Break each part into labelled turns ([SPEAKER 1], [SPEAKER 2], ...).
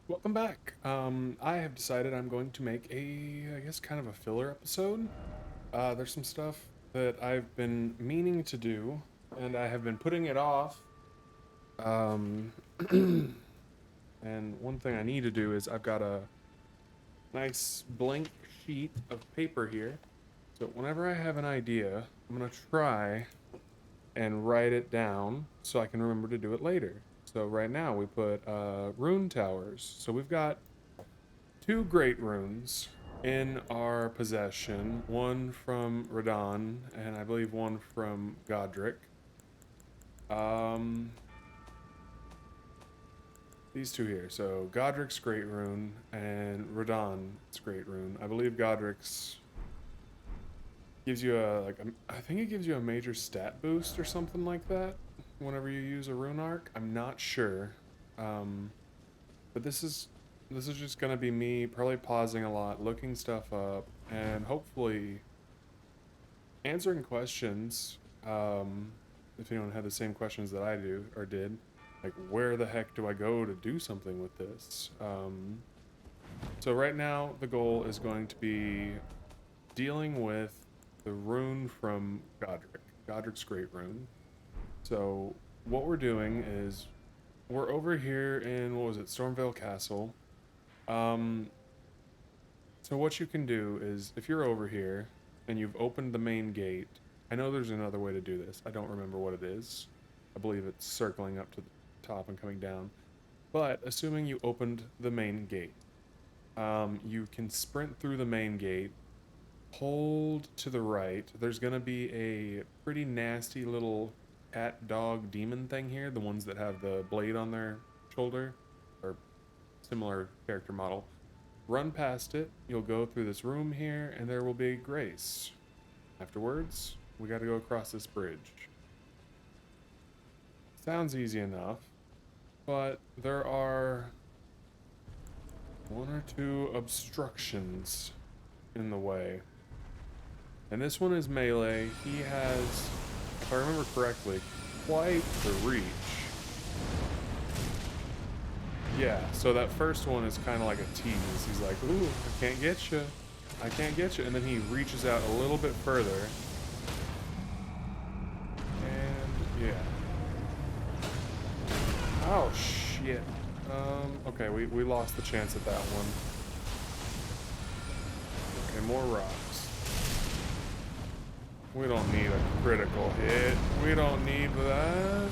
[SPEAKER 1] Welcome back. I have decided I'm going to make I guess, kind of a filler episode. There's some stuff that I've been meaning to do, and I have been putting it off. Um, and one thing I need to do is I've got a nice blank sheet of paper here. So whenever I have an idea, I'm gonna try and write it down so I can remember to do it later. So right now we put rune towers. So we've got two great runes in our possession, one from Radon and I believe one from Godric. Um, these two here. So Godric's great rune and Radon's great rune. I believe Godric's gives you I think it gives you a major stat boost or something like that whenever you use a rune arc. I'm not sure. Um, but this is just gonna be me probably pausing a lot, looking stuff up, and hopefully answering questions. If anyone had the same questions that I do or did, like where the heck do I go to do something with this? So right now the goal is going to be dealing with the rune from Godric's great rune. So what we're doing is we're over here in what was it, Stormvale Castle. Um, So what you can do is, if you're over here and you've opened the main gate, I know there's another way to do this. I don't remember what it is. I believe it's circling up to the top and coming down. But assuming you opened the main gate, you can sprint through the main gate, hold to the right. There's gonna be a pretty nasty little cat dog demon thing here, the ones that have the blade on their shoulder, or similar character model. Run past it, you'll go through this room here, and there will be grace. Afterwards, we gotta go across this bridge. Sounds easy enough, but there are one or two obstructions in the way. And this one is melee. He has, if I remember correctly, quite the reach. Yeah, so that first one is kind of like a tease. He's like, ooh, I can't get you. I can't get you. And then he reaches out a little bit further. And yeah. Oh, shit. Okay, we lost the chance at that one. Okay, more rocks. We don't need a critical hit. We don't need that.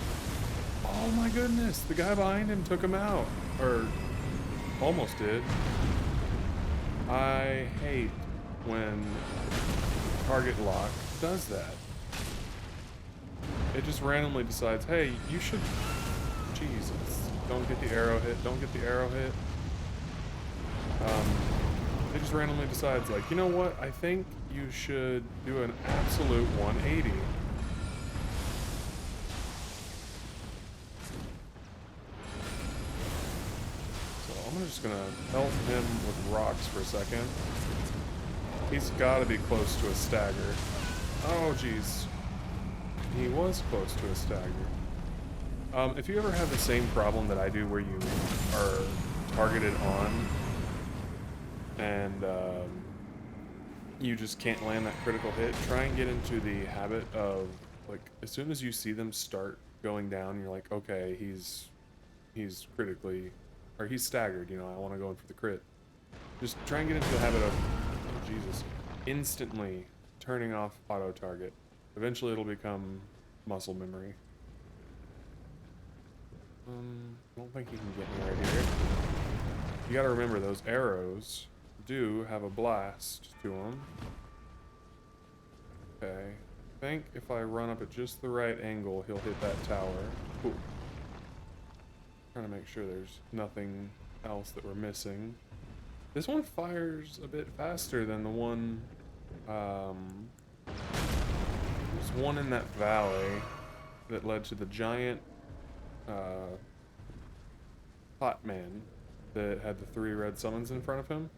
[SPEAKER 1] Oh my goodness, the guy behind him took him out. Or almost did. I hate when target lock does that. It just randomly decides, hey, you should... Jesus. Don't get the arrow hit. Don't get the arrow hit. It just randomly decides, like, you know what? I think you should do an absolute 180. I'm just gonna help him with rocks for a second. He's gotta be close to a stagger. Oh, jeez. He was close to a stagger. If you ever have the same problem that I do where you are targeted on and you just can't land that critical hit, try and get into the habit of, like, as soon as you see them start going down, you're like, okay, he's critically, or he's staggered, you know, I want to go in for the crit. Just try and get into the habit of, oh Jesus, instantly turning off auto target. Eventually it'll become muscle memory. I don't think he can get me right here. You gotta remember, those arrows do have a blast to them. Okay. I think if I run up at just the right angle, he'll hit that tower. Cool. Trying to make sure there's nothing else that we're missing. This one fires a bit faster than the one, there's one in that valley that led to the giant, hot man that had the 3 red summons in front of him.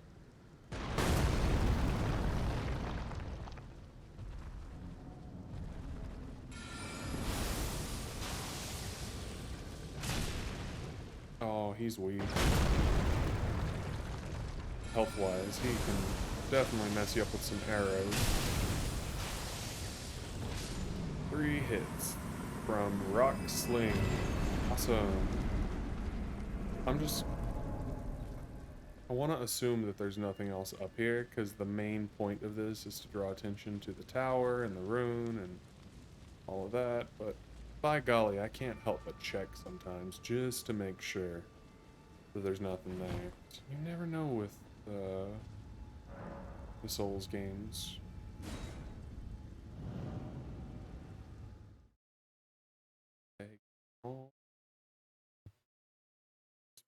[SPEAKER 1] Oh, he's weak. health-wise. He can definitely mess you up with some arrows. 3 hits from Rock Sling. Awesome. I want to assume that there's nothing else up here, because the main point of this is to draw attention to the tower and the rune and all of that, but by golly, I can't help but check sometimes just to make sure that there's nothing there. You never know with the Souls games.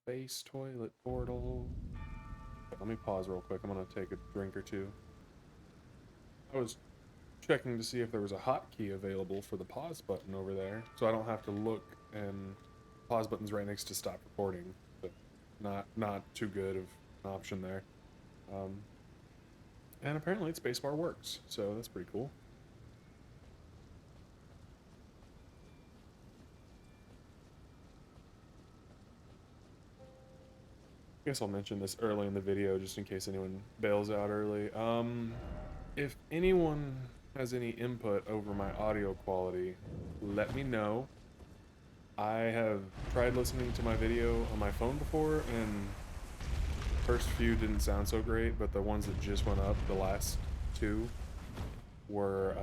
[SPEAKER 1] Space toilet portal. Let me pause real quick. I'm gonna take a drink or two. I was checking to see if there was a hotkey available for the pause button over there, so I don't have to look, and pause button's right next to stop recording, but not too good of an option there. And apparently spacebar works, so that's pretty cool. I guess I'll mention this early in the video just in case anyone bails out early. If anyone has any input over my audio quality, let me know. I have tried listening to my video on my phone before, and the first few didn't sound so great, but the ones that just went up, the last 2, were,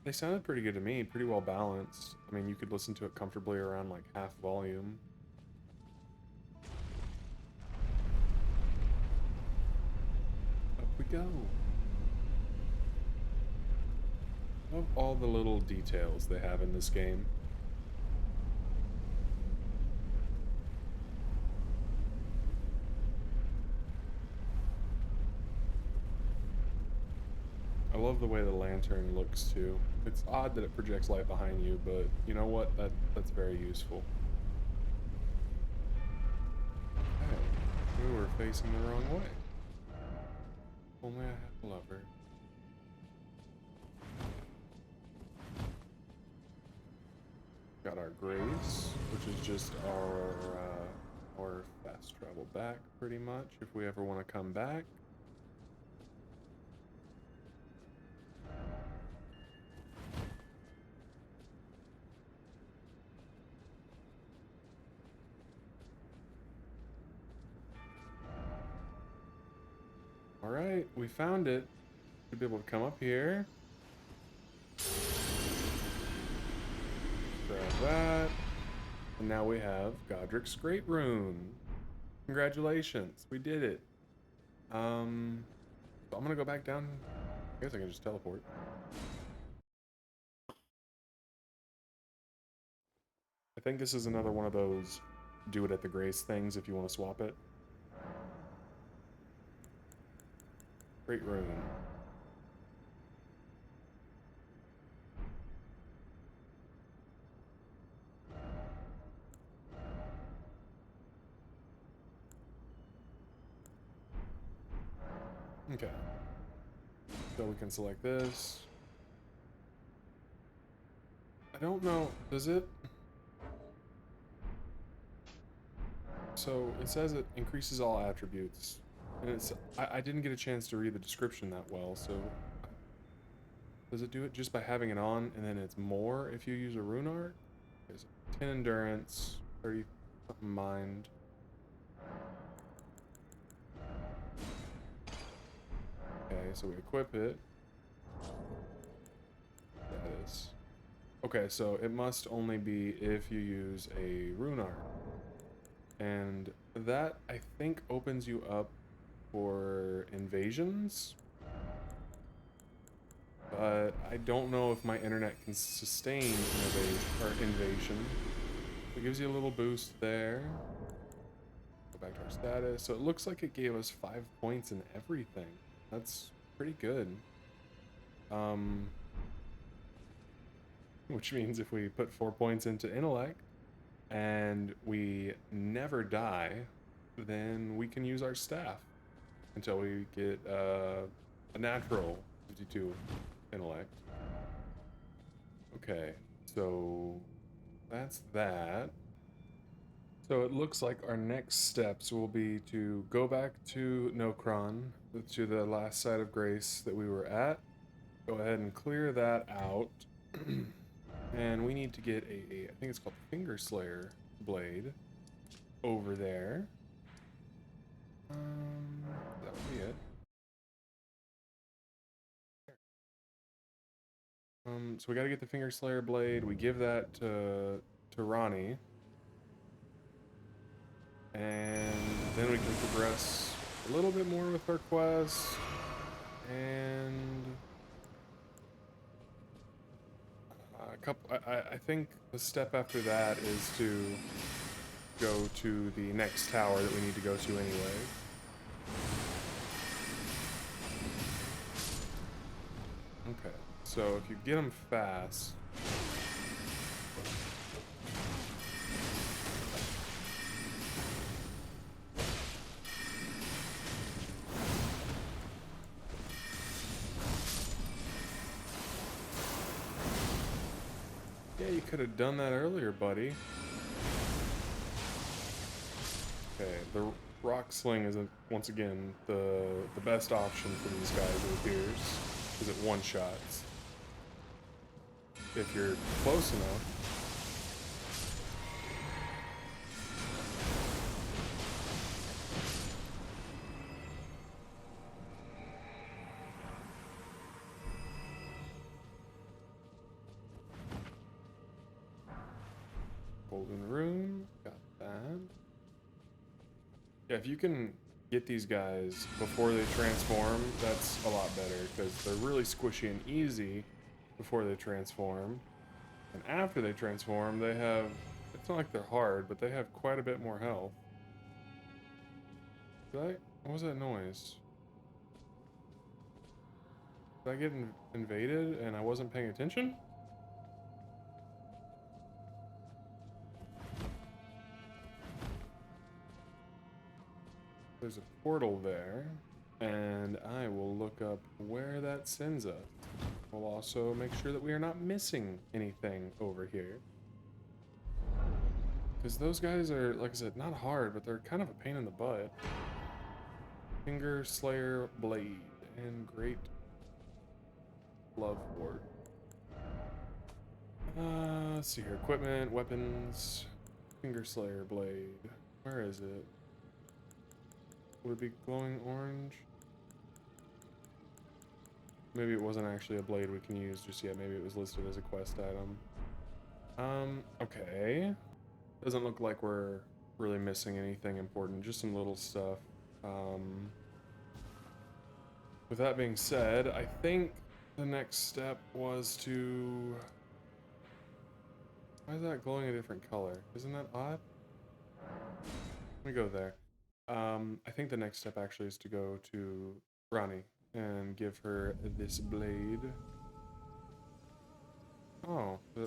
[SPEAKER 1] they sounded pretty good to me, pretty well balanced. I mean, you could listen to it comfortably around like half volume. Up we go. Love all the little details they have in this game. I love the way the lantern looks too. It's odd that it projects light behind you, but you know what? That's very useful. Okay, we were facing the wrong way. Only I had a lover. Got our grace, which is just our fast travel back, pretty much, if we ever want to come back. Alright, we found it. Should be able to come up here. Grab that. And now we have Godric's Great Rune. Congratulations, we did it. So I'm gonna go back down. I guess I can just teleport. I think this is another one of those do it at the grace things if you want to swap it. Great Rune. Okay. So we can select this. I don't know, does it? So it says it increases all attributes. And I didn't get a chance to read the description that well, so does it do it just by having it on, and then it's more if you use a rune art? Okay, so 10 endurance, 30 something mind. Okay, so we equip it. Status. Okay, so it must only be if you use a rune art. And that, I think, opens you up for invasions. But I don't know if my internet can sustain invasion. It gives you a little boost there. Go back to our status. So it looks like it gave us 5 points in everything. That's pretty good. Which means if we put 4 points into intellect and we never die, then we can use our staff until we get a natural 52 intellect. Okay, so that's that. So it looks like our next steps will be to go back to Nokron, to the last site of grace that we were at. Go ahead and clear that out. And we need to get I think it's called the Finger Slayer blade over there. That would be it. So we got to get the Finger Slayer blade. We give that to Ronnie. And then we can progress a little bit more with our quest. And I think the step after that is to go to the next tower that we need to go to anyway. Okay, so if you get them fast. Yeah, you could have done that earlier, buddy. Okay, the rock sling is once again the best option for these guys, it appears, because it one-shots. If you're close enough. Golden rune, got that. Yeah, if you can get these guys before they transform, that's a lot better, because they're really squishy and easy before they transform. And after they transform, they have, it's not like they're hard, but they have quite a bit more health. What was that noise? Did I get invaded and I wasn't paying attention? There's a portal there, and I will look up where that sends us. We'll also make sure that we are not missing anything over here. Because those guys are, like I said, not hard, but they're kind of a pain in the butt. Finger Slayer Blade and Great Love Ward. Let's see here. Equipment, weapons, Finger Slayer Blade. Where is it? Would it be glowing orange? Maybe it wasn't actually a blade we can use just yet. Maybe it was listed as a quest item. Okay. Doesn't look like we're really missing anything important. Just some little stuff. With that being said, I think the next step was to... Why is that glowing a different color? Isn't that odd? Let me go there. I think the next step actually is to go to Ronnie and give her this blade. Oh, I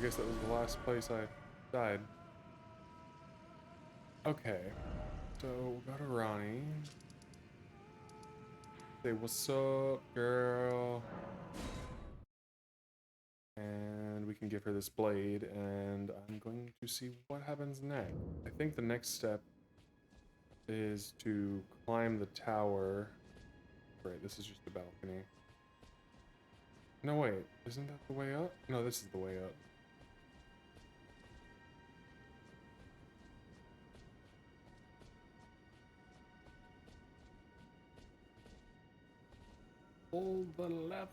[SPEAKER 1] guess that was the last place I died. Okay, so we'll go to Ronnie. Say, what's up, girl? And we can give her this blade, and I'm going to see what happens next. I think the next step is to climb the tower. Right, this is just the balcony. No, wait, isn't that the way up? No, this is the way up. Pull the lever.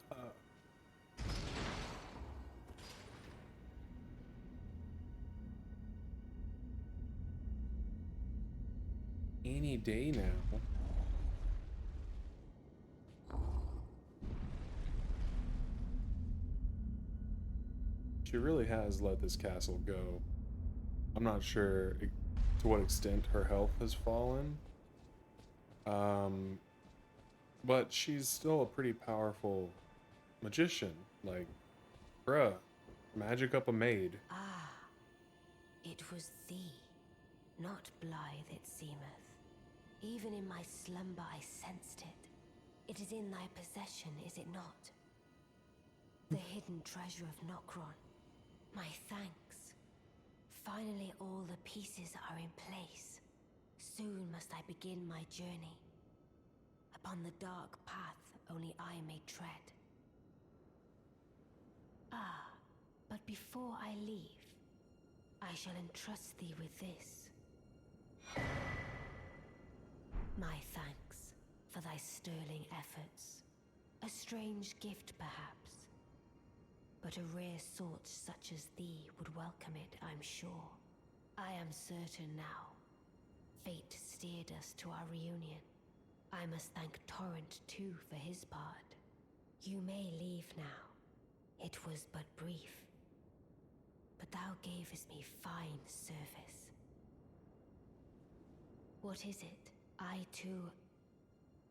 [SPEAKER 1] Any day now. She really has let this castle go. I'm not sure to what extent her health has fallen. But she's still a pretty powerful magician. Like, bruh, magic up a maid.
[SPEAKER 2] Ah, it was thee, not blithe it seemeth. Even in my slumber I sensed it. It is in thy possession, is it not? The hidden treasure of Nokron. My thanks. Finally, all the pieces are in place. Soon must I begin my journey. Upon the dark path only I may tread. Ah, but before I leave, I shall entrust thee with this. My thanks for thy sterling efforts. A strange gift, perhaps. But a rare sort such as thee would welcome it, I'm sure. I am certain now. Fate steered us to our reunion. I must thank Torrent, too, for his part. You may leave now. It was but brief. But thou gavest me fine service. What is it? I too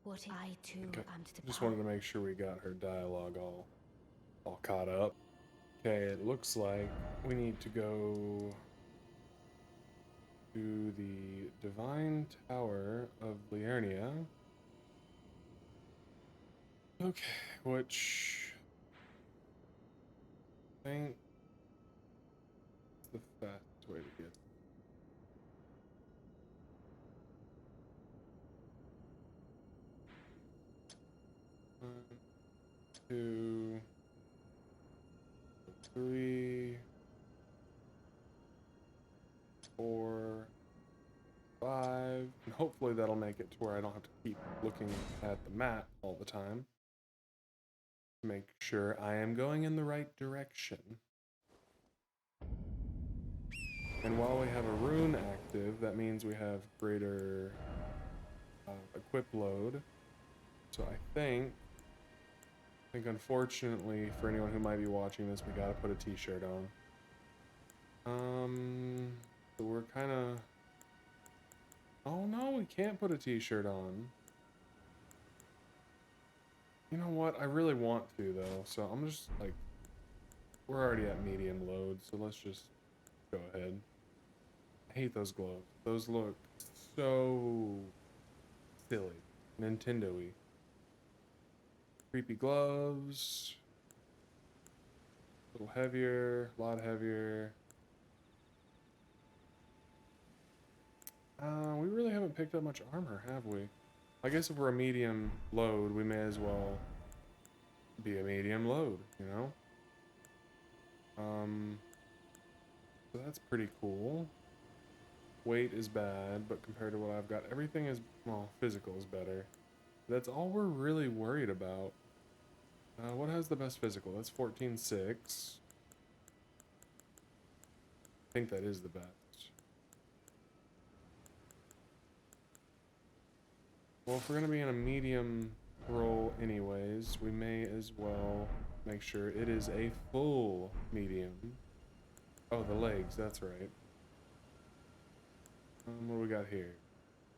[SPEAKER 1] Okay.
[SPEAKER 2] am to depart.
[SPEAKER 1] Just wanted to make sure we got her dialogue all caught up. Okay, it looks like we need to go to the Divine Tower of Liurnia. Okay, which I think is the fastest way to get. One, two, three, four, five, and hopefully that'll make it to where I don't have to keep looking at the map all the time. Make sure I am going in the right direction. And while we have a rune active, that means we have greater equip load. So I think unfortunately for anyone who might be watching this, we gotta put a t-shirt on. So we're kind of... Oh no, we can't put a t-shirt on. You know what? I really want to though, so I'm just like... We're already at medium load, so let's just go ahead. I hate those gloves. Those look so silly. Nintendo-y. Creepy gloves. A little heavier, a lot heavier. We really haven't picked up much armor, have we? I guess if we're a medium load, we may as well be a medium load, you know? So that's pretty cool. Weight is bad, but compared to what I've got, everything is, well, physical is better. That's all we're really worried about. What has the best physical? That's 14.6. I think that is the best. Well, if we're going to be in a medium roll anyways, we may as well make sure it is a full medium. Oh, the legs, that's right. What do we got here?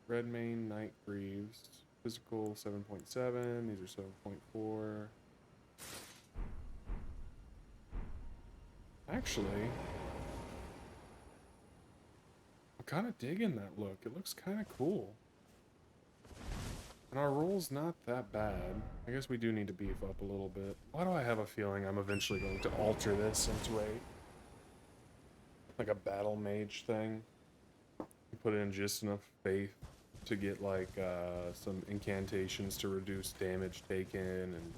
[SPEAKER 1] Red Mane, Night Greaves. Physical 7.7. These are 7.4. Actually, I'm kind of digging that look. It looks kind of cool. And our roll's not that bad. I guess we do need to beef up a little bit. Why do I have a feeling I'm eventually going to alter this into like a battle mage thing? Put in just enough faith to get like some incantations to reduce damage taken and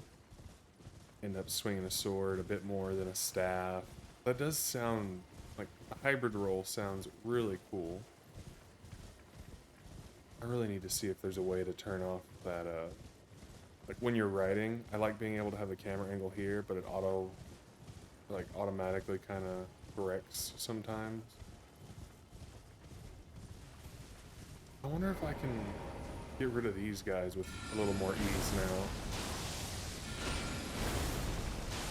[SPEAKER 1] end up swinging a sword a bit more than a staff. That does sound like a hybrid roll sounds really cool. I really need to see if there's a way to turn off that, like when you're writing, I like being able to have the camera angle here, but it automatically kind of corrects sometimes. I wonder if I can get rid of these guys with a little more ease now.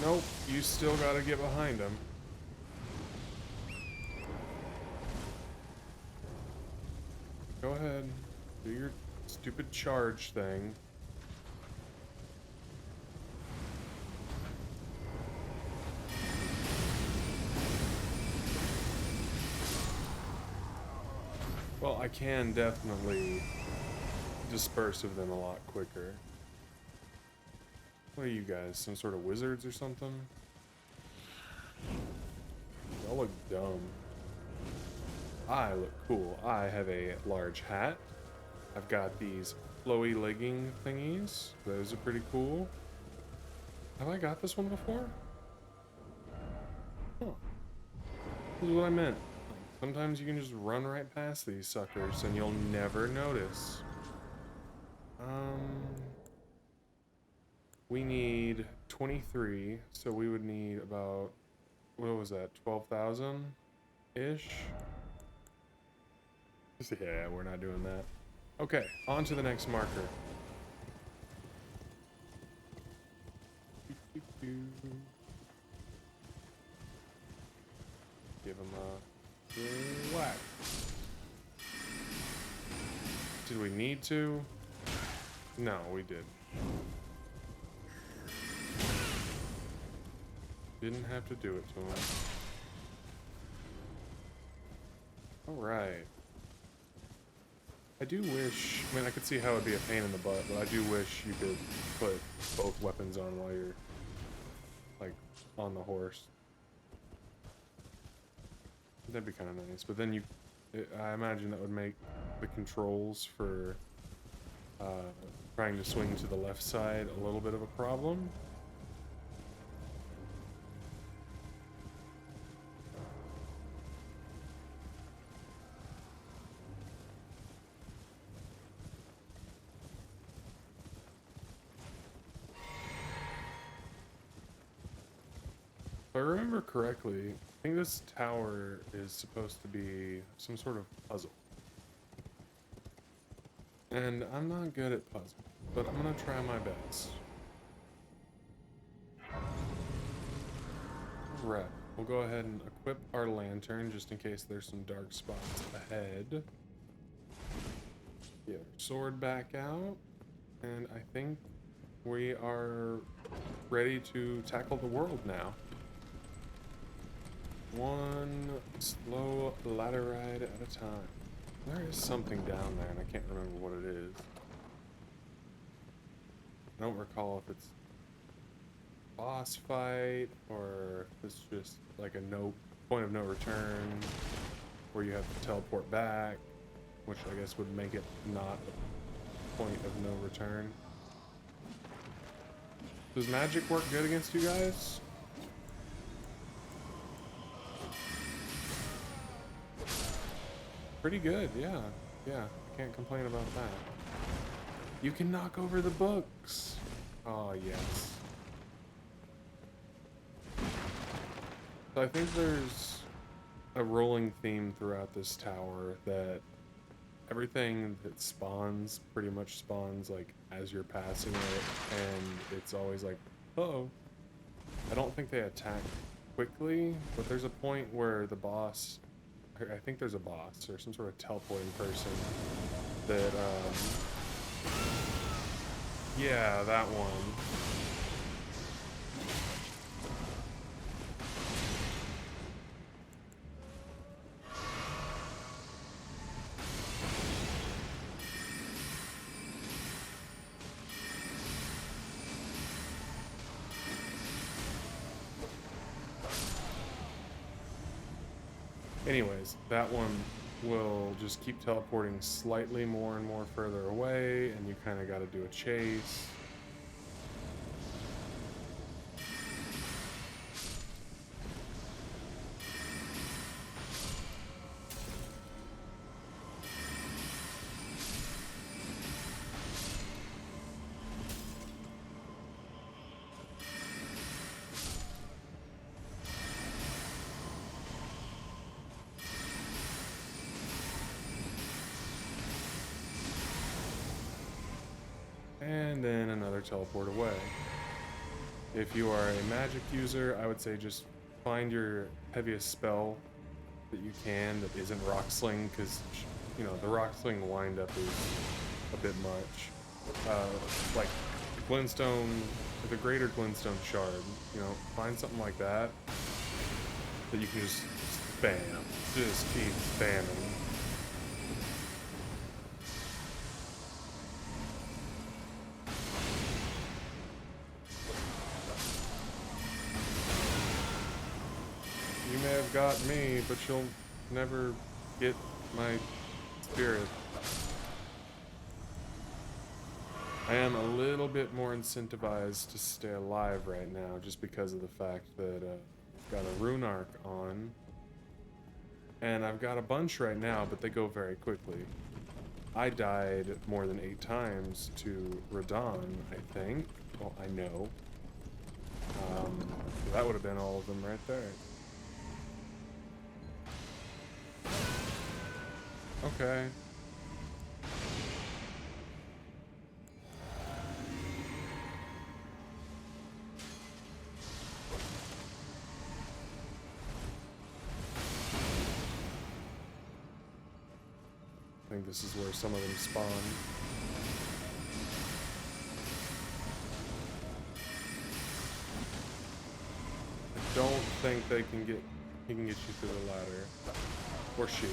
[SPEAKER 1] Nope, you still gotta get behind them. Go ahead. Do your stupid charge thing. Well, I can definitely disperse of them a lot quicker. What are you guys, some sort of wizards or something? Y'all look dumb. I look cool. I have a large hat. I've got these flowy legging thingies. Those are pretty cool. Have I got this one before? Huh. This is what I meant. Like, sometimes you can just run right past these suckers and you'll never notice. We need 23, so we would need about, what was that, 12,000-ish? Yeah, we're not doing that. Okay, on to the next marker. Give him a whack. Did we need to? No, we did. Didn't have to do it to him. Alright. I do wish, I mean, I could see how it'd be a pain in the butt, but I do wish you could put both weapons on while you're, like, on the horse. That'd be kind of nice, but then I imagine that would make the controls for trying to swing to the left side a little bit of a problem. If I remember correctly, I think this tower is supposed to be some sort of puzzle. And I'm not good at puzzles, but I'm gonna try my best. Right, we'll go ahead and equip our lantern just in case there's some dark spots ahead. Get our sword back out, and I think we are ready to tackle the world now. One slow ladder ride at a time. There is something down there, and I can't remember what it is. I don't recall if it's a boss fight, or if it's just like a point of no return, where you have to teleport back, which I guess would make it not a point of no return. Does magic work good against you guys? Pretty good, yeah. Yeah, can't complain about that. You can knock over the books. Oh, yes. So I think there's a rolling theme throughout this tower that everything that spawns pretty much spawns like as you're passing it, and it's always like, uh-oh. I don't think they attack quickly, but there's a point where the boss, I think there's a boss or some sort of teleporting person that, yeah, that one. Anyways, that one will just keep teleporting slightly more and more further away, and you kind of got to do a chase. And then another teleport away. If you are a magic user, I would say just find your heaviest spell that you can that isn't rock sling, because you know the rock sling windup is a bit much. Like the glintstone, the greater glintstone shard. You know, find something like that that you can just spam, just keep spamming. You may have got me, but you'll never get my spirit. I am a little bit more incentivized to stay alive right now just because of the fact that I've got a rune arc on. And I've got a bunch right now, but they go very quickly. I died more than 8 times to Radon, I think. Well, I know. So that would have been all of them right there. Okay. I think this is where some of them spawn. I don't think he can get you through the ladder. Or she.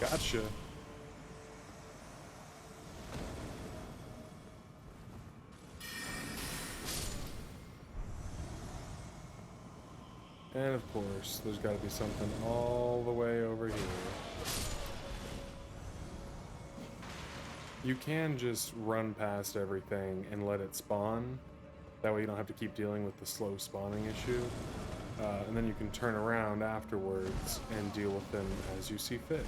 [SPEAKER 1] Gotcha. And of course, there's got to be something all the way over here. You can just run past everything and let it spawn. That way you don't have to keep dealing with the slow spawning issue. And then you can turn around afterwards and deal with them as you see fit.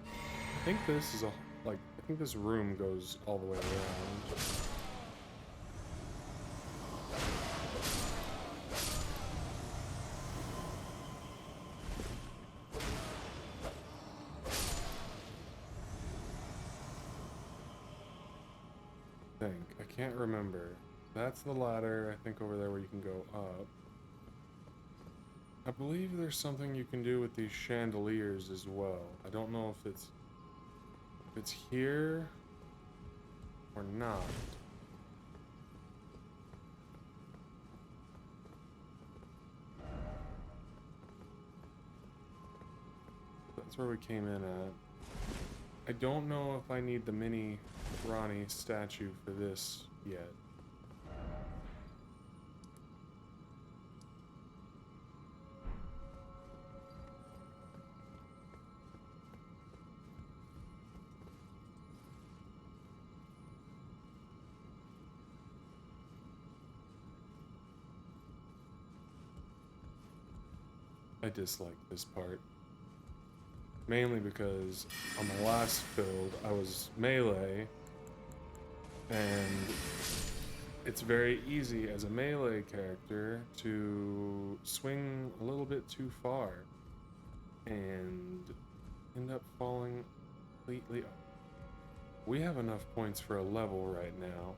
[SPEAKER 1] I think this is I think this room goes all the way around. I can't remember. That's the ladder, I think, over there where you can go up. I believe there's something you can do with these chandeliers as well. I don't know if it's here or not. That's where we came in at. I don't know if I need the mini Ronnie statue for this yet. I dislike this part. Mainly because on my last build, I was melee, and it's very easy as a melee character to swing a little bit too far and end up falling completely up. We have enough points for a level right now.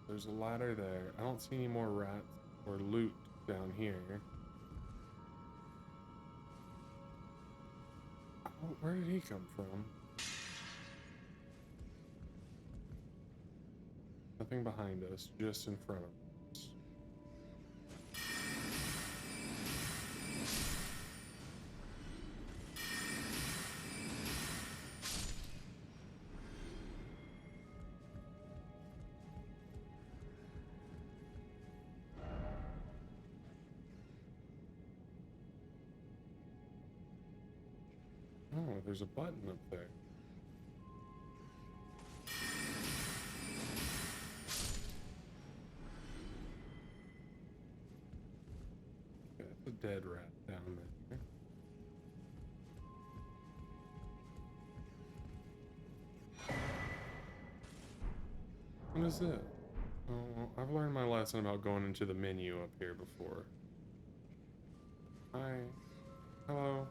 [SPEAKER 1] There's a ladder there. I don't see any more rats or loot down here. Oh, where did he come from? Nothing behind us, just in front of us. Oh, there's a button up there. Okay, that's a dead rat down there. What is it? Oh, well, I've learned my lesson about going into the menu up here before. Hi. Hello.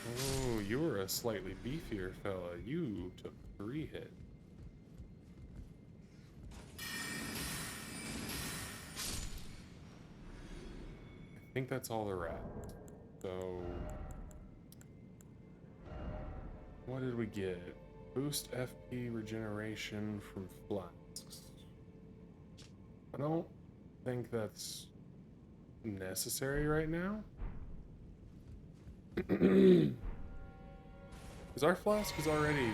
[SPEAKER 1] Oh, you were a slightly beefier fella. You took 3 hits. I think that's all the rats. So, what did we get? Boost FP regeneration from flasks. I don't think that's necessary right now. Because our flask is already...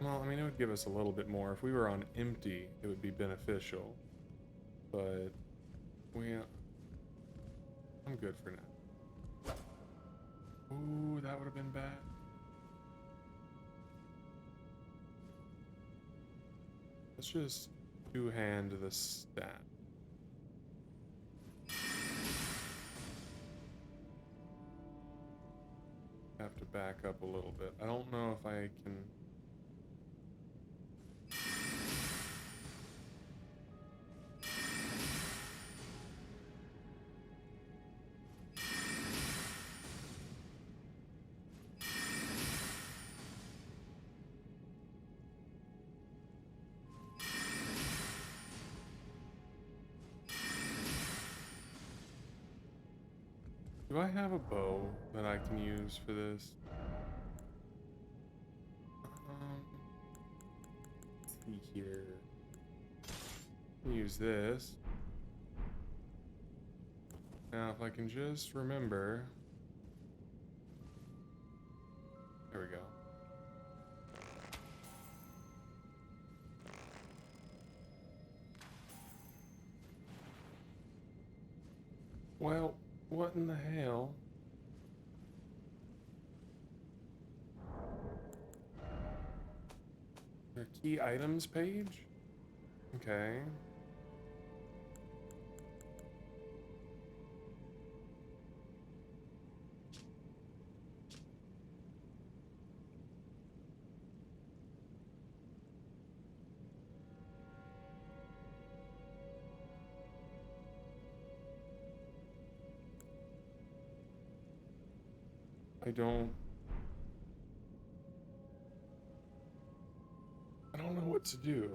[SPEAKER 1] Well, I mean, it would give us a little bit more. If we were on empty, it would be beneficial. But I'm good for now. Ooh, that would have been bad. Let's just two-hand the stat. Have to back up a little bit. I don't know if I can... Do I have a bow that I can use for this? Let's see here. Use this. Now, if I can just remember. There we go. Well, what in the hell? Their key items page? Okay. I don't know what to do.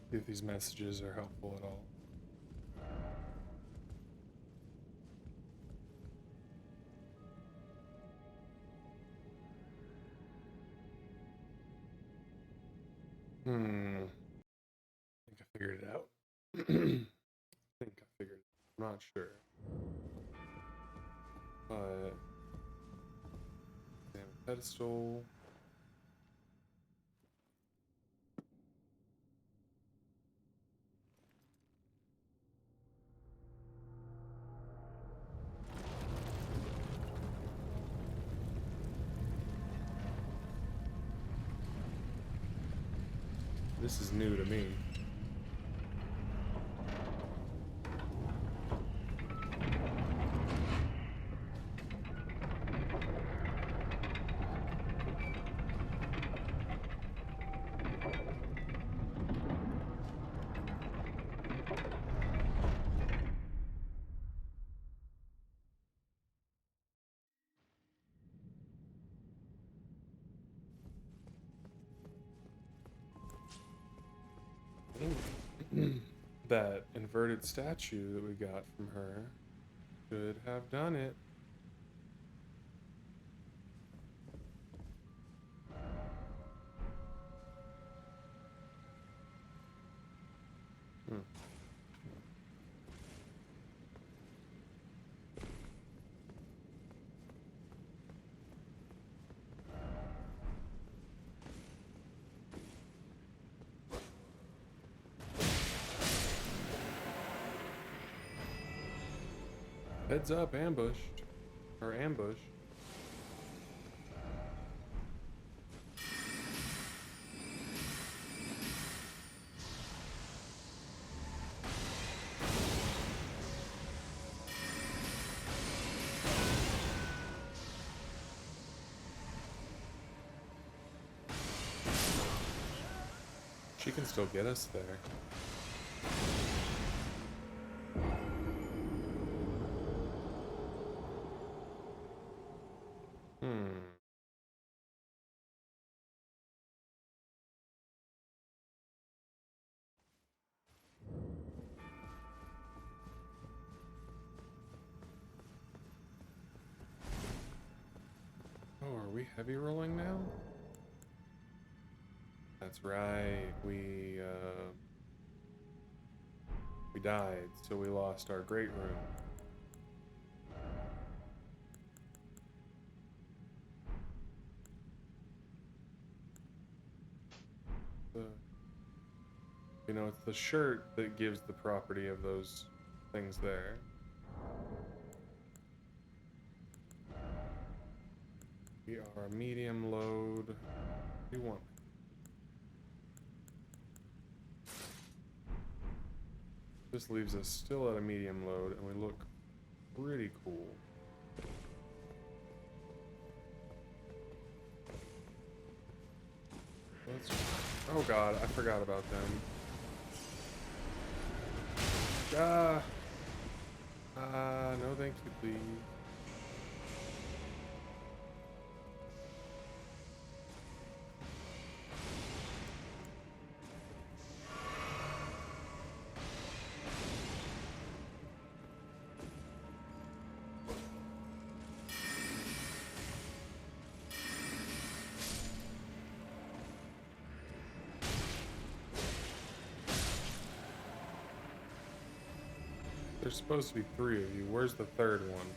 [SPEAKER 1] See if these messages are helpful at all. I think I figured it out. I think I figured it out. I'm not sure. But damn pedestal. This is new to me. That inverted statue that we got from her should have done it. Heads up, ambushed. Or ambush. She can still get us there. Oh, are we heavy rolling now? That's right. We died, so we lost our great rune. You know, it's the shirt that gives the property of those things there. We are a medium load. What do you want? This leaves us still at a medium load, and we look pretty cool. Let's... Oh god, I forgot about them. No thank you, please. There's supposed to be 3 of you. Where's the third one?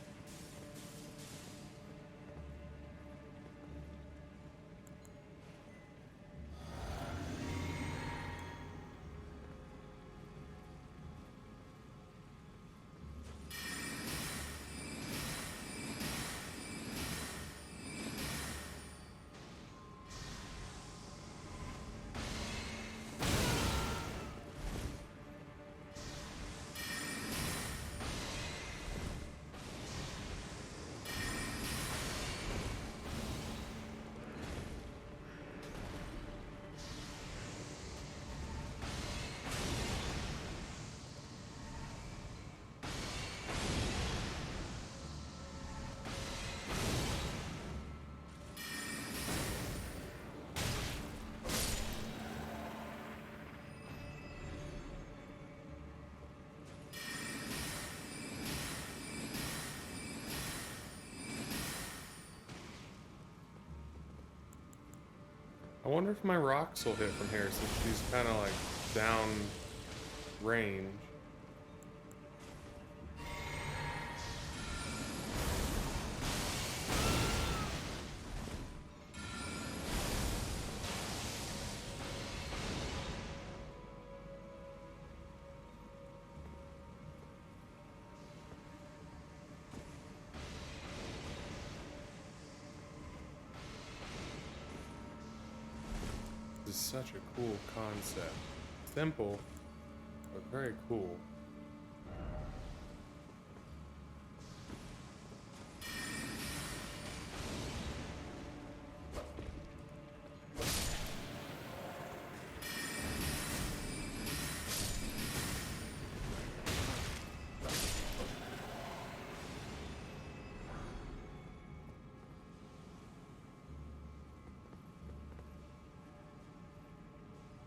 [SPEAKER 1] I wonder if my rocks will hit from here since she's kind of like down range. This is such a cool concept. Simple, but very cool.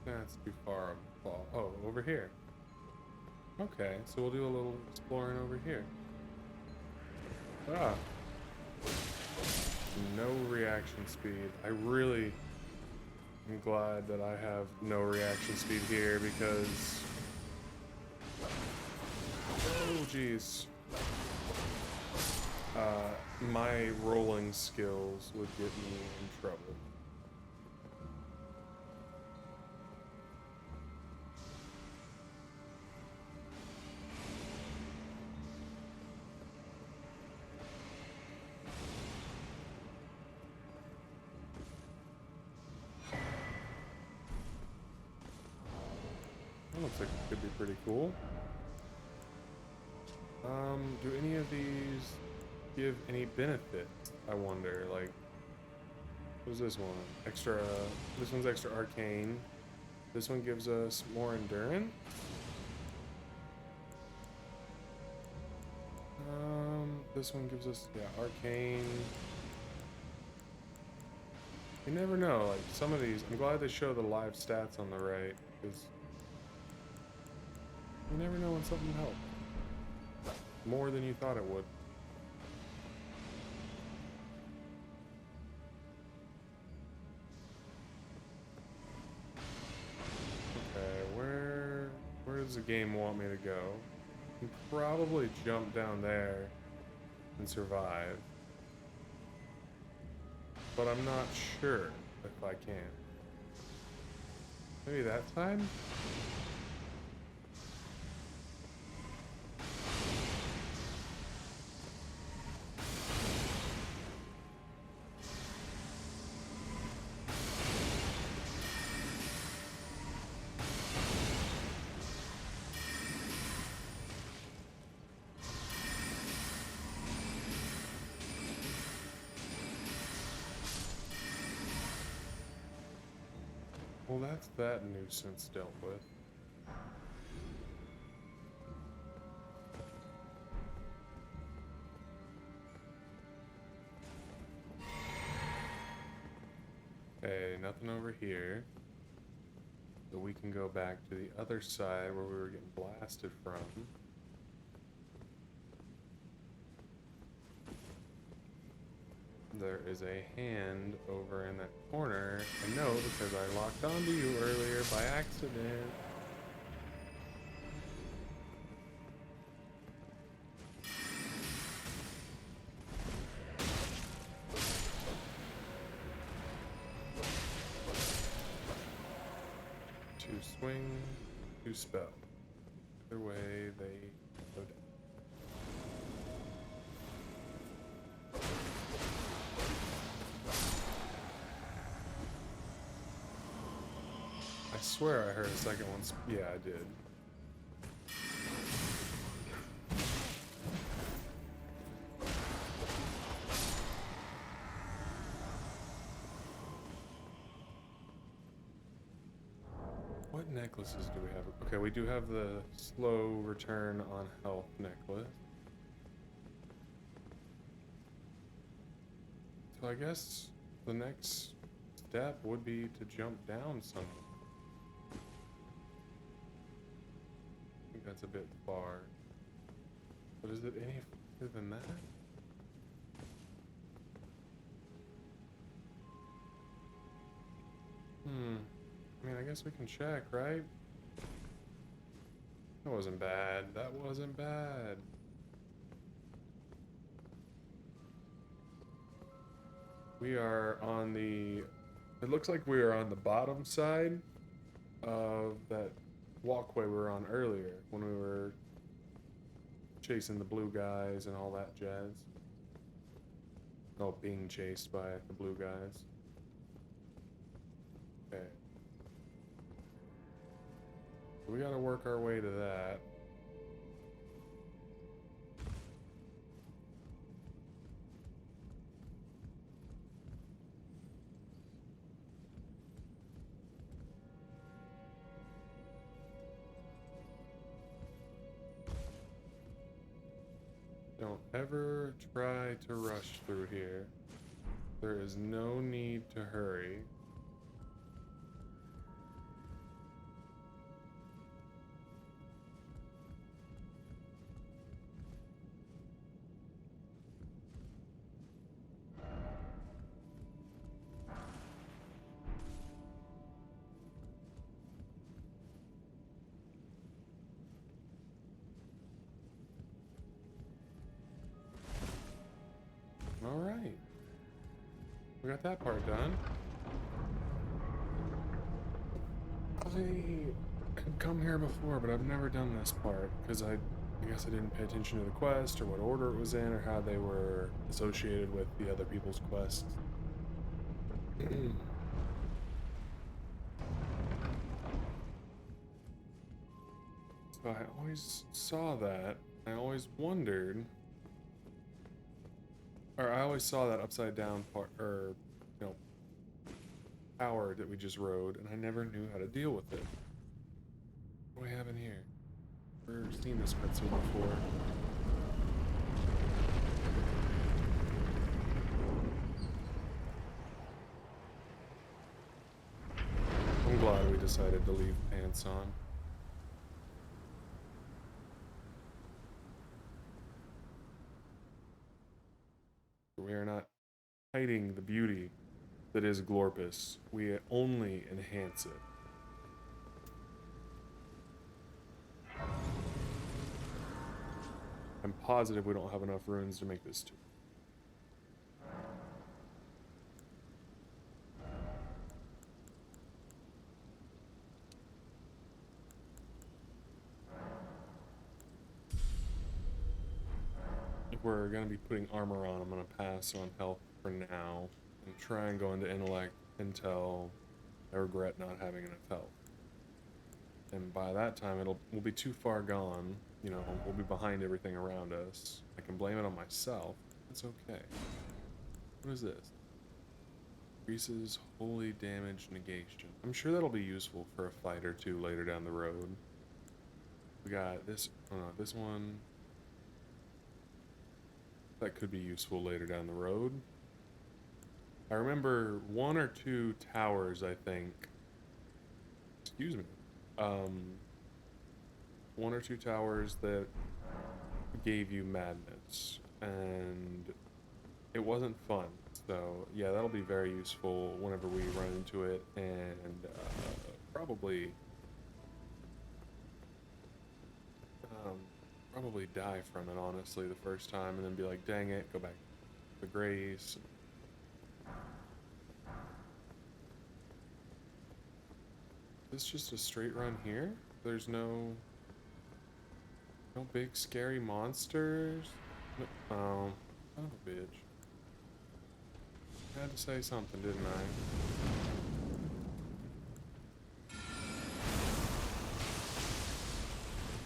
[SPEAKER 1] That's too far of a fall. Oh, over here. Okay, so we'll do a little exploring over here. Ah. No reaction speed. I really am glad that I have no reaction speed here because... Oh, jeez. My rolling skills would get me in trouble. That looks like it could be pretty cool. Do any of these give any benefit? I wonder, like, what's this one? Extra, this one's extra arcane. This one gives us more endurance. This one gives us, yeah, arcane. You never know, like, some of these, I'm glad they show the live stats on the right, because you never know when something helps. More than you thought it would. does the game want me to go? I can probably jump down there and survive. But I'm not sure if I can. Maybe that side? Well, that's that nuisance dealt with. Okay, nothing over here. So we can go back to the other side where we were getting blasted from. There is a hand over in that corner. I know because I locked onto you earlier by accident. Two swing, two spell. Either way, they go down. I swear I heard a second one. Yeah, I did. What necklaces do we have? Okay, we do have the slow return on health necklace. So I guess the next step would be to jump down somewhere. I think that's a bit far. But is it any farther than that? I mean, I guess we can check, right? That wasn't bad. That wasn't bad. We are on the... It looks like we are on the bottom side of that walkway we were on earlier when we were chasing the blue guys and all that jazz. Oh, being chased by the blue guys. Okay. We gotta work our way to that. Don't ever try to rush through here. There is no need to hurry. Alright. We got that part done. I had come here before, but I've never done this part because I guess I didn't pay attention to the quest or what order it was in or how they were associated with the other people's quests. So I always saw that. I always wondered, or I always saw that upside down part, or tower that we just rode, and I never knew how to deal with it. What do we have in here? We've seen this cutscene before. I'm glad we decided to leave pants on. We are not hiding the beauty that is Glorpus. We only enhance it. I'm positive we don't have enough runes to make this 2. If we're gonna be putting armor on, I'm gonna pass on health for now and try and go into intellect until I regret not having enough health. And by that time, we'll be too far gone. You know, we'll be behind everything around us. I can blame it on myself. It's okay. What is this? Increases holy damage negation. I'm sure that'll be useful for a fight or two later down the road. We got this. Oh no, this one. That could be useful later down the road. I remember 1 or 2 towers, I think. Excuse me. 1 or 2 towers that gave you madness, and it wasn't fun. So yeah, that'll be very useful whenever we run into it, and probably probably die from it, honestly, the first time, and then be like, dang it, go back to grace. Is this just a straight run here? There's no big scary monsters? No, oh, son of a bitch. I had to say something, didn't I?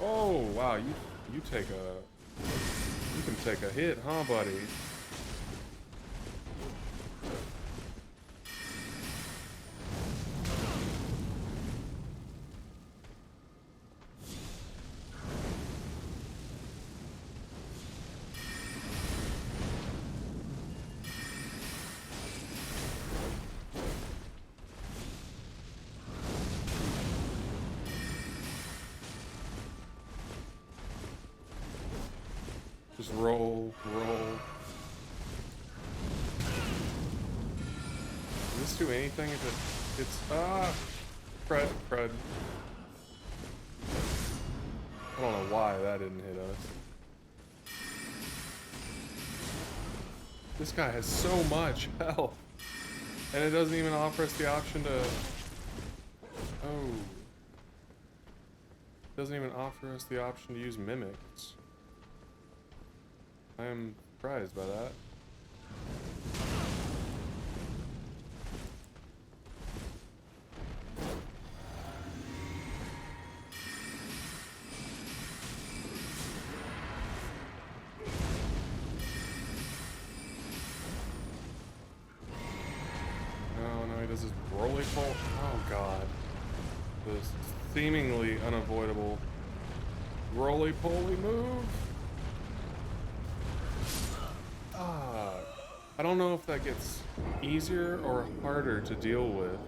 [SPEAKER 1] Oh, wow, you can take a hit, huh, buddy? Just roll. Does this do anything if it's crud. I don't know why that didn't hit us. This guy has so much health, and it doesn't even offer us the option to... Oh. It doesn't even offer us the option to use mimics. I am surprised by that. No, he does this roly-poly. Oh god. This seemingly unavoidable roly-poly move. I don't know if that gets easier or harder to deal with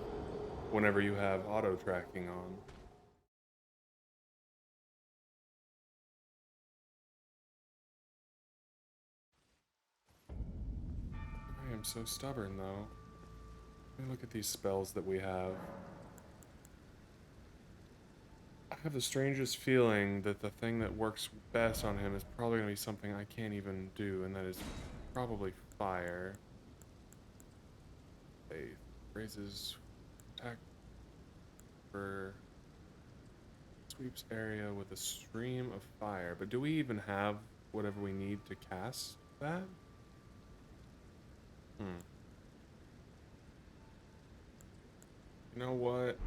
[SPEAKER 1] whenever you have auto tracking on. I am so stubborn though. Let me look at these spells that we have. I have the strangest feeling that the thing that works best on him is probably going to be something I can't even do, and that is probably fire. Faith raises attack for sweeps area with a stream of fire. But do we even have whatever we need to cast that? You know what?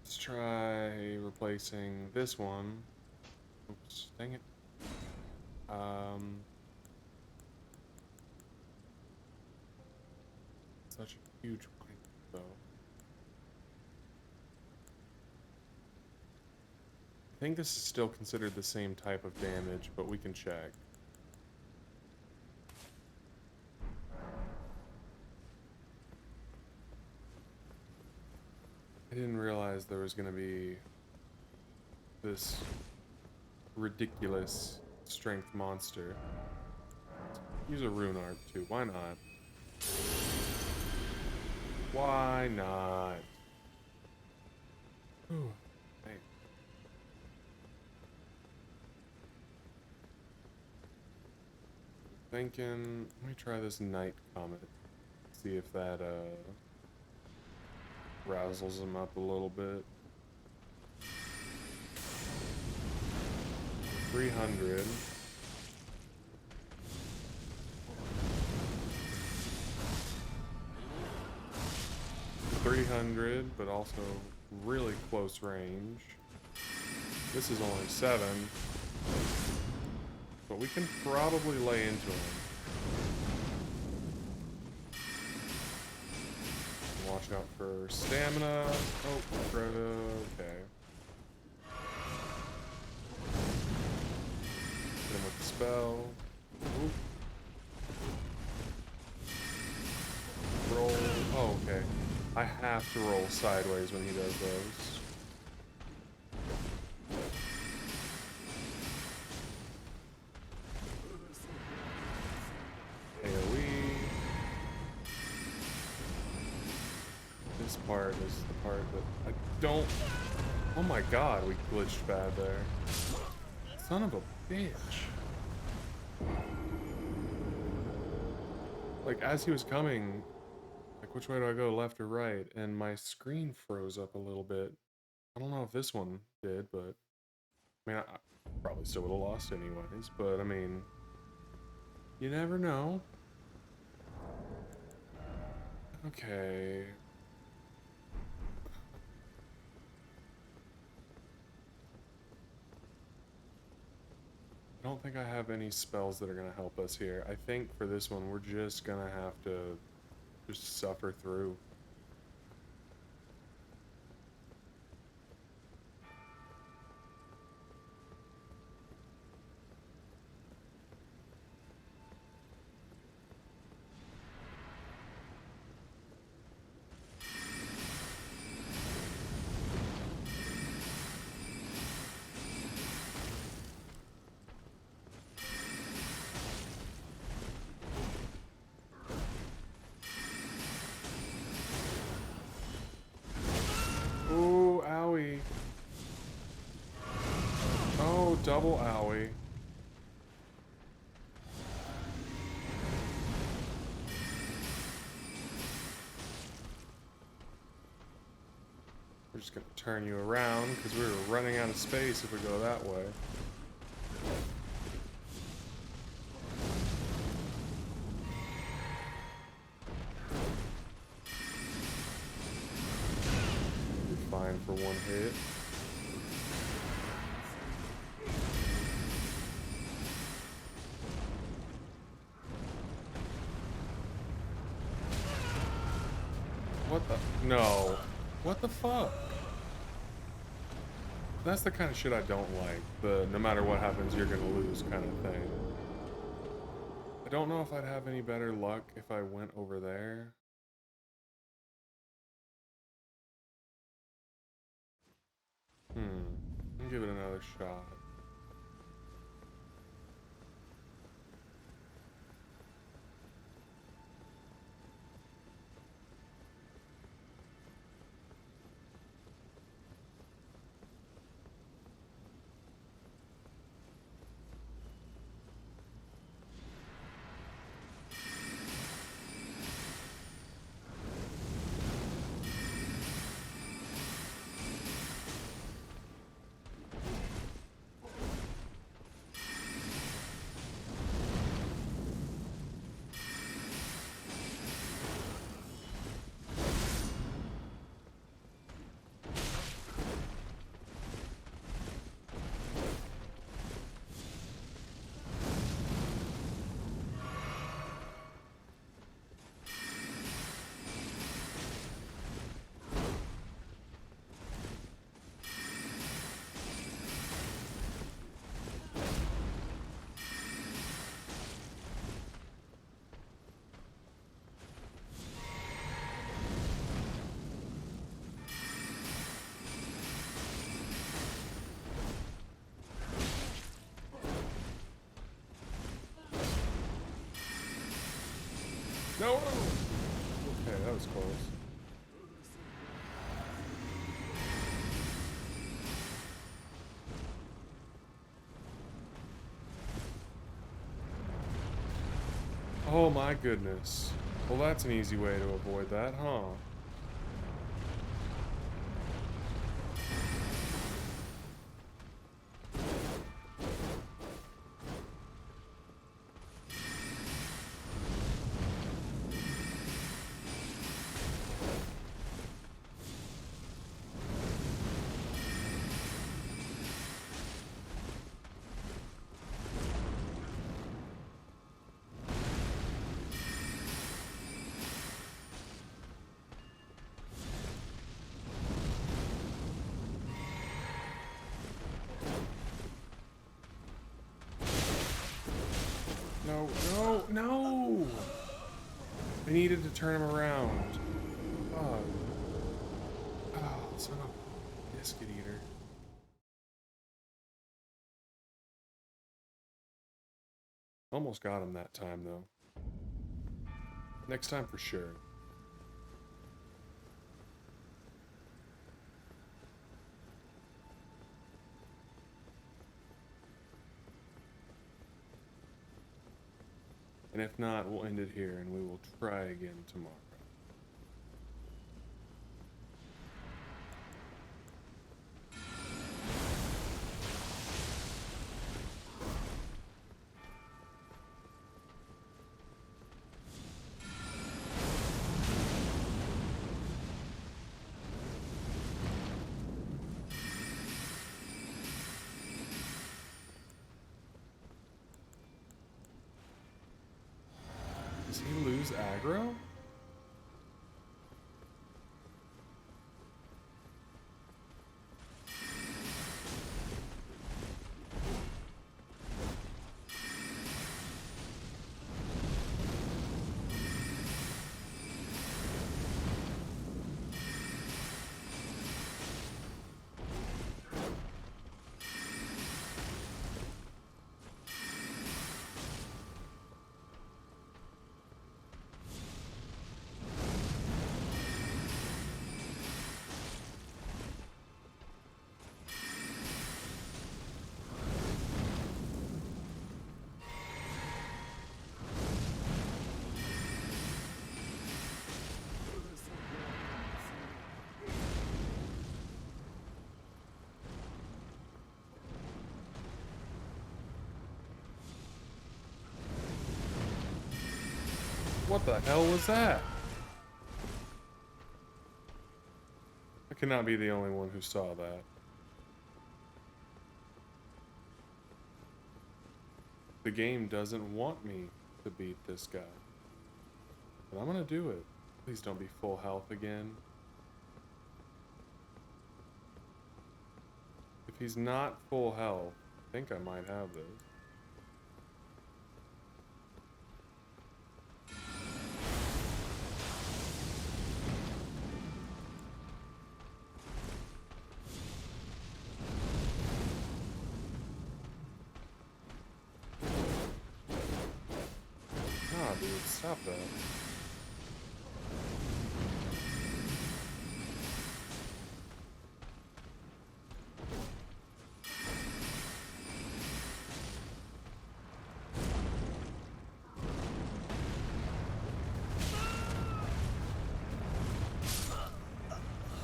[SPEAKER 1] Let's try replacing this one. Oops, dang it. Such a huge point, though. I think this is still considered the same type of damage, but we can check. I didn't realize there was going to be this ridiculous strength monster. Use a rune art too. Why not? Why not? Ooh, hey. thinking, let me try this night comet. See if that rousels him up a little bit. 300. But also really close range. This is only 7, but we can probably lay into him. Watch out for stamina. Oh, okay. Hit him with the spell. Oop. Roll. Oh, okay. I have to roll sideways when he does those. AoE. This part is the part that I don't... Oh my god, we glitched bad there. Son of a bitch. Like, as he was coming, like, which way do I go, left or right? And my screen froze up a little bit. I don't know if this one did, but... I mean, I probably still would have lost anyways, but I mean... You never know. Okay. I don't think I have any spells that are going to help us here. I think for this one, we're just going to have to just suffer through. Ooh, owie. Oh, double owie. We're just gonna turn you around because we were running out of space if we go that way. You're fine for one hit. What the? No. What the fuck? That's the kind of shit I don't like. The no matter what happens, you're gonna lose kind of thing. I don't know if I'd have any better luck if I went over there. I'll give it another shot. No! Okay, that was close. Oh my goodness. Well, that's an easy way to avoid that, huh? No, no, no! I needed to turn him around. Oh, oh, son of a biscuit eater. Almost got him that time, though. Next time for sure. And if not, we'll end it here and we will try again tomorrow. Does he lose aggro? What the hell was that? I cannot be the only one who saw that. The game doesn't want me to beat this guy. But I'm gonna do it. Please don't be full health again. If he's not full health, I think I might have this. Ah, dude, stop that.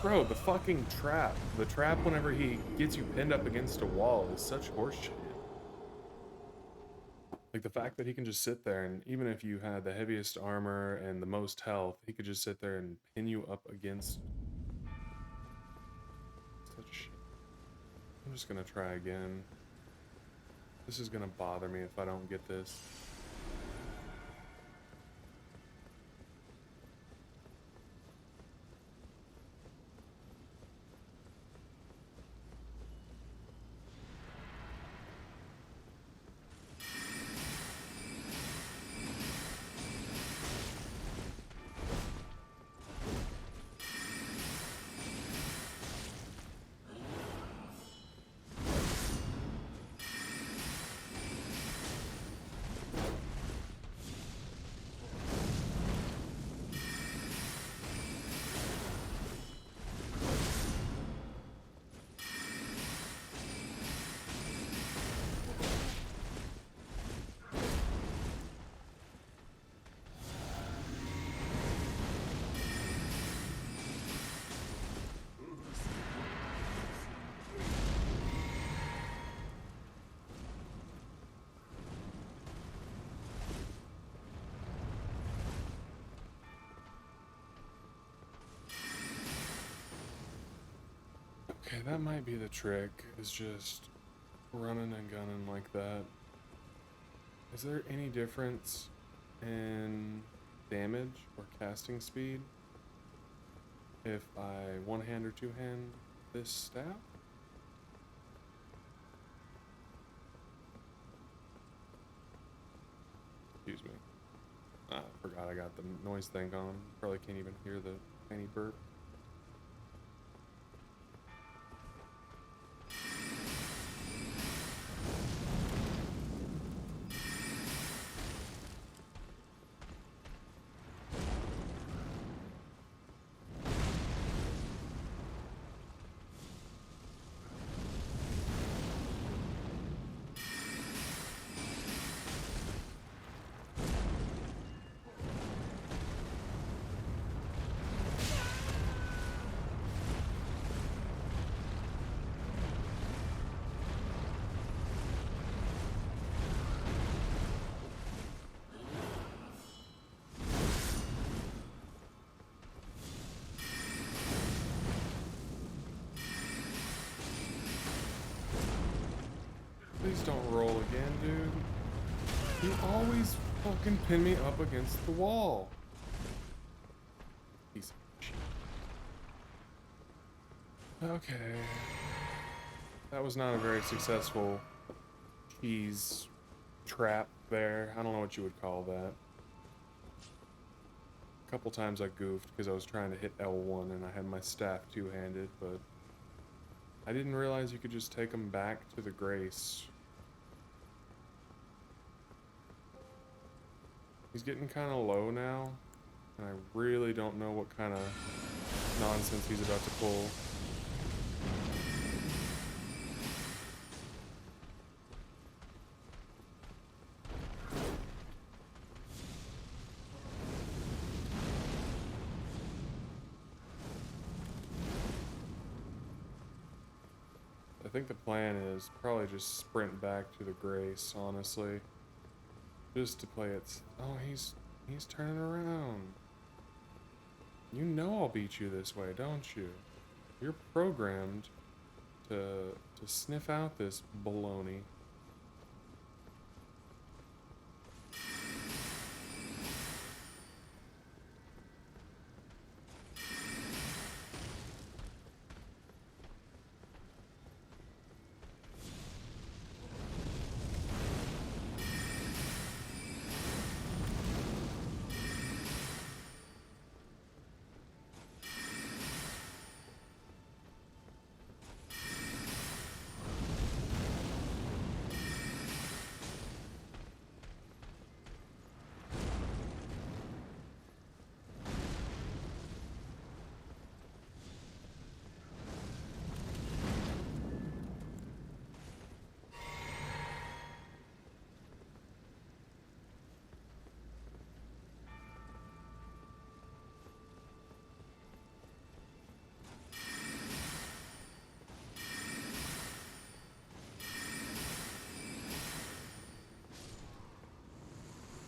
[SPEAKER 1] Bro, the fucking trap. The trap whenever he gets you pinned up against a wall is such horseshit. Like the fact that he can just sit there and even if you had the heaviest armor and the most health, he could just sit there and pin you up against such shit. I'm just gonna try again. This is gonna bother me if I don't get this. Okay, that might be the trick, is just running and gunning like that. Is there any difference in damage or casting speed if I one-hand or two-hand this staff? Excuse me. I forgot I got the noise thing on. Probably can't even hear the tiny burp. Please don't roll again, dude. You always fucking pin me up against the wall. Piece of shit. Okay. That was not a very successful cheese trap there. I don't know what you would call that. A couple times I goofed because I was trying to hit L1 and I had my staff two-handed, but I didn't realize you could just take them back to the Grace. He's getting kind of low now, and I really don't know what kind of nonsense he's about to pull. I think the plan is probably just sprint back to the Grace, honestly. Just to play it. Oh, he's turning around. You know I'll beat you this way, don't you? You're programmed to sniff out this baloney.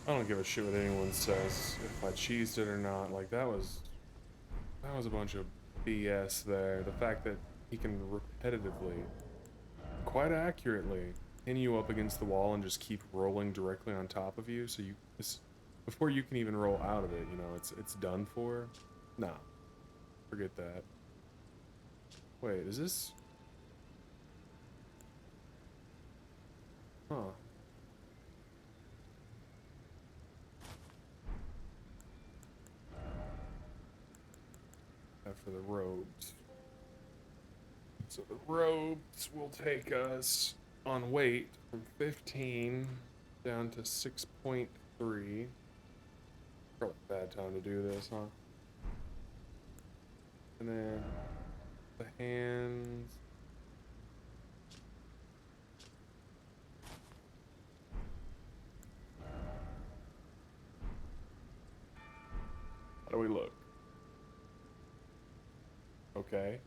[SPEAKER 1] I don't give a shit what anyone says if I cheesed it or not. Like that was a bunch of BS there. The fact that he can repetitively, quite accurately, pin you up against the wall and just keep rolling directly on top of you, so you before you can even roll out of it, you know, it's done for. Nah, forget that. Wait, is this? Huh. For the robes. So the robes will take us on weight from 15 down to 6.3. Probably a bad time to do this, huh? And then the hands. How do we look? Okay.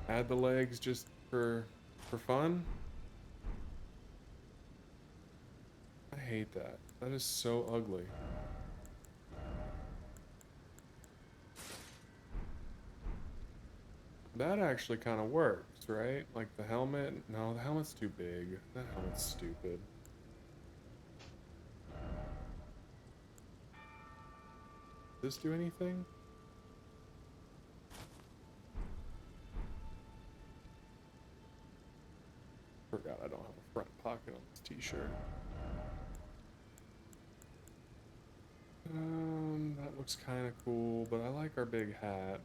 [SPEAKER 1] Add the legs just for fun. I hate that. That is so ugly. That actually kind of works, right? Like the helmet. No, the helmet's too big. That helmet's stupid. Does this do anything? Forgot I don't have a front pocket on this t-shirt. That looks kind of cool, but I like our big hat.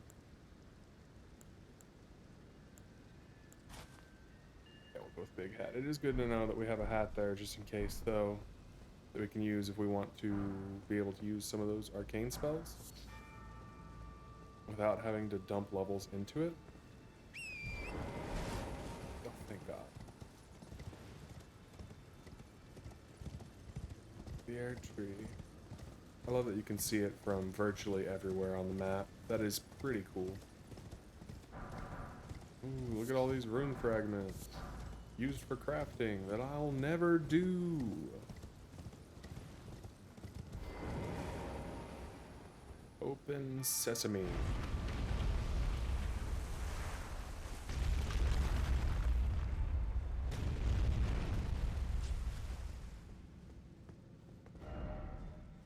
[SPEAKER 1] Yeah, we'll go with big hat. It is good to know that we have a hat there just in case, though, that we can use if we want to be able to use some of those arcane spells without having to dump levels into it. Oh, thank God. The air tree. I love that you can see it from virtually everywhere on the map. That is pretty cool. Ooh, look at all these rune fragments used for crafting that I'll never do. Open sesame.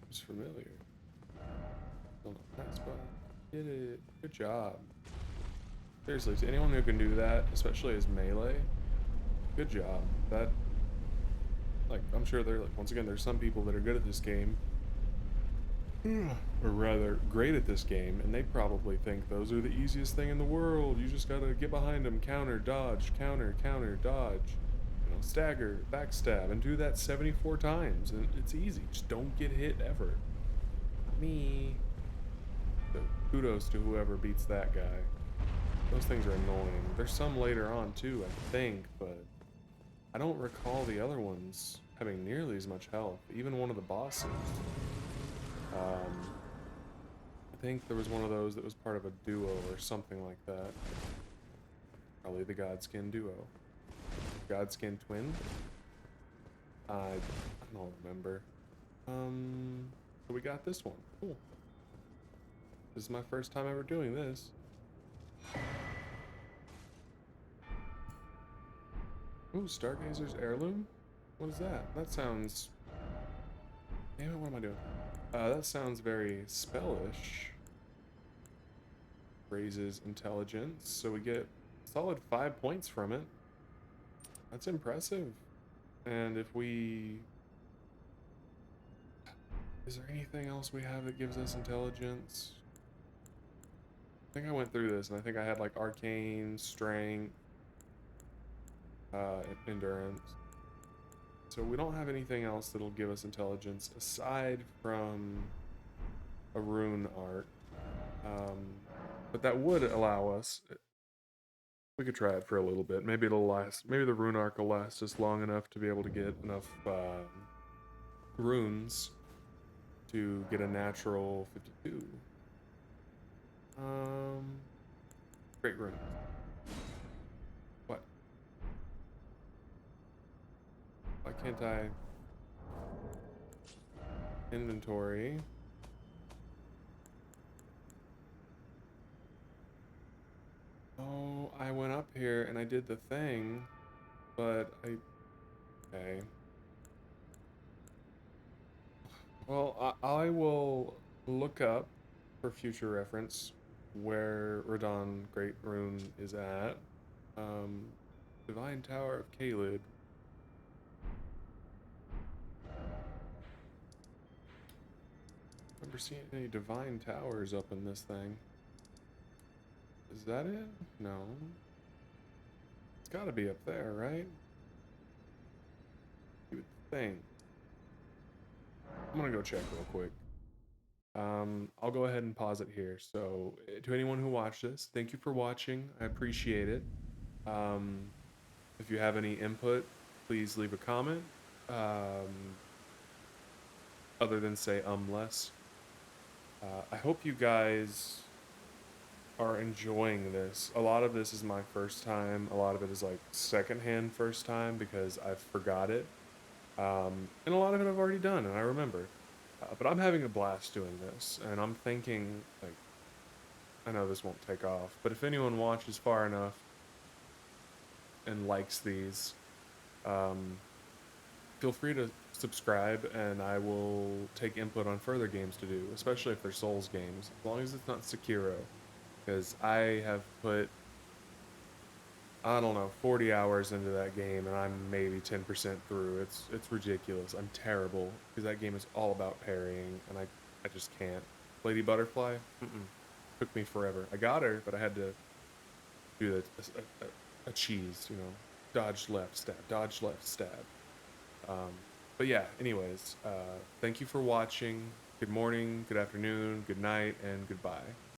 [SPEAKER 1] It's familiar. Don't know that spot. Did it. Good job. Seriously, to anyone who can do that, especially as melee, good job. That, like, I'm sure there, like, once again, there's some people that are good at this game, or rather, great at this game, and they probably think those are the easiest thing in the world. You just gotta get behind them, counter, dodge, counter, counter, dodge, you know, stagger, backstab, and do that 74 times, and it's easy. Just don't get hit ever. Not me. So kudos to whoever beats that guy. Those things are annoying. There's some later on too, I think, but I don't recall the other ones having nearly as much health. Even one of the bosses. I think there was one of those that was part of a duo or something like that. Probably the Godskin duo. Godskin twin? I don't remember. So we got this one. Cool. This is my first time ever doing this. Ooh, Stargazer's Heirloom? What is that? That sounds... Damn it, what am I doing? That sounds very spellish. Raises intelligence, so we get solid 5 points from it. That's impressive. And if we... Is there anything else we have that gives us intelligence? I think I went through this, and I think I had, like, arcane, strength, endurance. So we don't have anything else that'll give us intelligence aside from a rune art. But that would allow us... We could try it for a little bit. Maybe it'll last... Maybe the rune arc will last us long enough to be able to get enough runes to get a natural 52. Great rune. What? Why can't I... Inventory. Oh, I went up here and I did the thing, but I... Okay. Well, I will look up, for future reference, where Radon Great Rune is at. Divine Tower of Kaled. Never seen any divine towers up in this thing. Is that it? No. It's gotta be up there, right? You would think. I'm gonna go check real quick. I'll go ahead and pause it here. So, to anyone who watched this, thank you for watching. I appreciate it. If you have any input, please leave a comment. Other than say less. I hope you guys are enjoying this. A lot of this is my first time. A lot of it is like secondhand first time because I've forgot it. And a lot of it I've already done and I remember. But I'm having a blast doing this, and I'm thinking, like, I know this won't take off, but if anyone watches far enough and likes these, feel free to subscribe, and I will take input on further games to do, especially if they're Souls games, as long as it's not Sekiro, because I have put, I don't know, 40 hours into that game, and I'm maybe 10% through. It's ridiculous. I'm terrible, because that game is all about parrying, and I just can't. Lady Butterfly, took me forever. I got her, but I had to do a cheese, you know, dodge left, stab. Um, but yeah, anyways, thank you for watching. Good morning, good afternoon, good night, and goodbye.